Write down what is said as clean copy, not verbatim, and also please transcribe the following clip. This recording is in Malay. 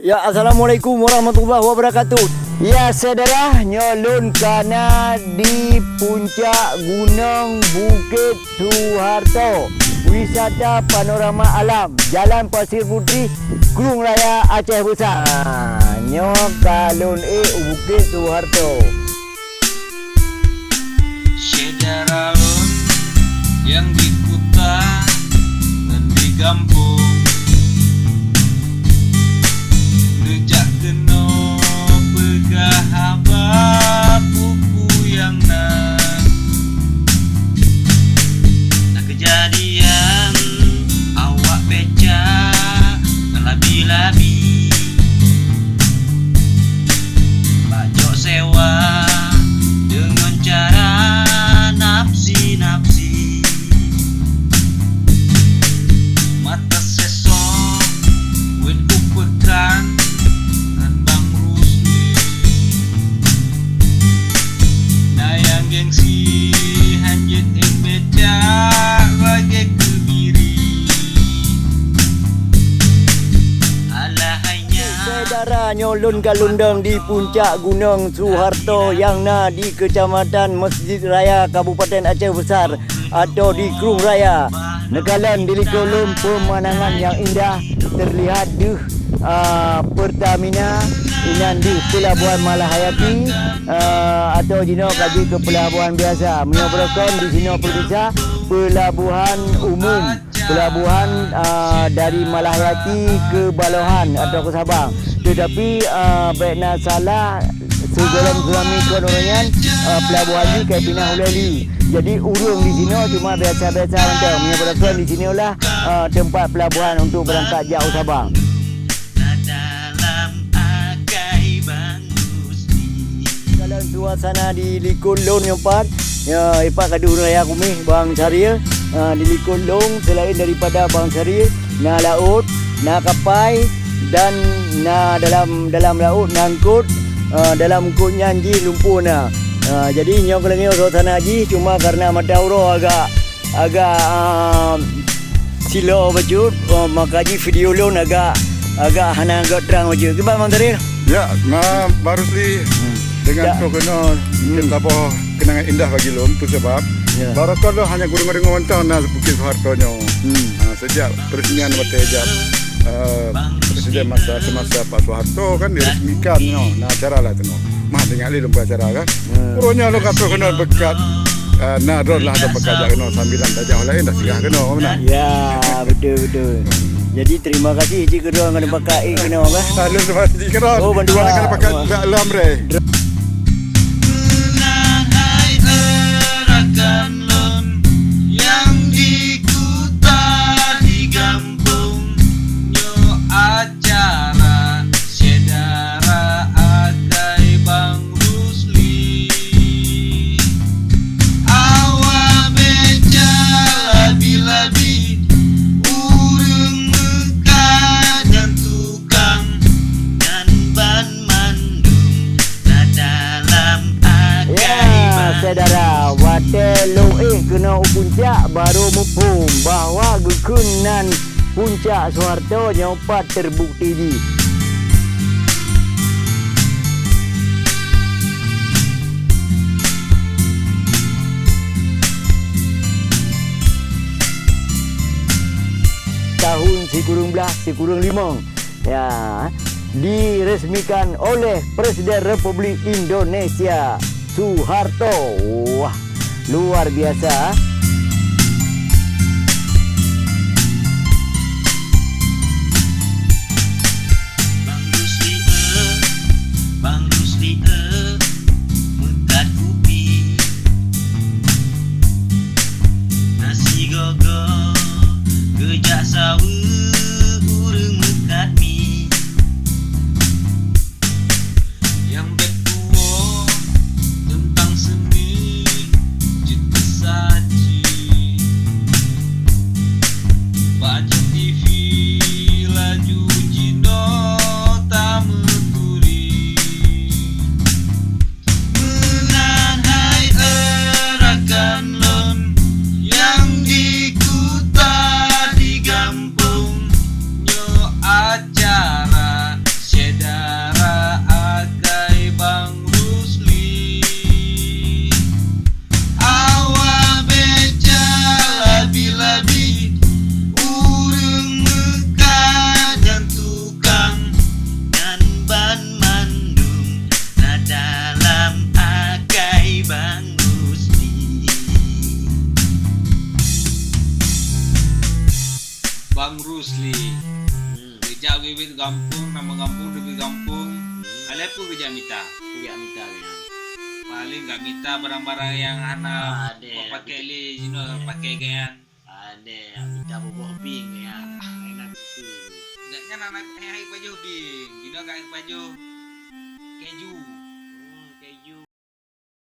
Ya, Assalamualaikum warahmatullahi wabarakatuh. Ya, saudara, nyolon kana di puncak Gunung Bukit Suharto. Wisata panorama alam, Jalan Pasir Putih, Kurung Raya Aceh Besar. Nyok kalon Bukit Suharto. Saudara yang di kota dan di kampung, rejak kena pegah abah buku yang nak kejadian awak beca labi-labi bajok sewa dengan cara nafsi-nafsi mata sesok win upekan dan Bang Rusli nayang gengsi hanjit ing beca bagi kebiri alahainya Saudara, nyolon kalundang di puncak Gunung Suharto yang di Kecamatan Masjid Raya Kabupaten Aceh Besar atau di Kurung Raya. Nekalan di kolom pemandangan yang indah terlihat di Pertamina inan di Pelabuhan Malahayati atau jino kaji ke pelabuhan biasa. Menyebabkan di sini perkisa pelabuhan umum, pelabuhan dari Malahayati ke Balohan atau ke Sabang. Tetapi baiknya salah segala suami konorannya pelabuhan ini kayak Pinang Hulali. Jadi urung di sini cuma biasa-biasa macam menyebabkan di sini lah tempat pelabuhan untuk berangkat jauh Sabang. Dalam suasana di Likolong yang empat, ya ipak kadu raya kumi Bang Syariah di Likolong selain daripada Bang Syariah na laut, na kapai dan na dalam laut nangkut dalam kut nyanji lumpur na. Jadi nyok lagi suasana haji cuma karena mata uro agak silo bajut maka ji video lon agak hana agak terang baju. Gimana Bang Syariah? Ya, baru sih dengan program kita boh kenangan indah bagi lom tu sebab baru kalau hanya gurung-gurung wantau na Bukit Suharto nyo. Sejak peresmian Batejab presiden semasa Pak Soeharto kan diresmikan nyo. Nah acara lah tu no. Mah dengar lom acara kan. Puronya lo kato kena bekat na road lah atau bekat kena sambilan tajah lain dah sigah kena mana. Ya, betul. Jadi terima kasih jika kedua kena pakai kena apa? Lalu lepas dikira. Oh, bandua. Kena pakai alam re. Menahai erakan lon yang di kota di kampung nyo acara saudara akai Bang Rusli awak beca labi-labi urung mekah dan tukang dan ban mandung na dalam Ya, saudara, watelo kena puncak baru mupung bahawa gekunan puncak Suharto nyopat terbukti di. Tahun Sikurung Belah, Sikurung Limong. Ya, diresmikan oleh Presiden Republik Indonesia Suharto. Wah, luar biasa. Bang Rusli mekat kupi nasi gogo gejak sawu urung mekat mi yang betuo tentang seni juta saja Bang Rusli. Kerja bibit kampung, nama kampung di kampung. Kalian pun kerja mita. Tidak minta ya. Paling nggak mita barang-barang yang anak Ada. pakai li, pakai gayaan. Ada minta bobok ping ya. Enak itu. Jangan anak pakai baju bing, kayak baju keju.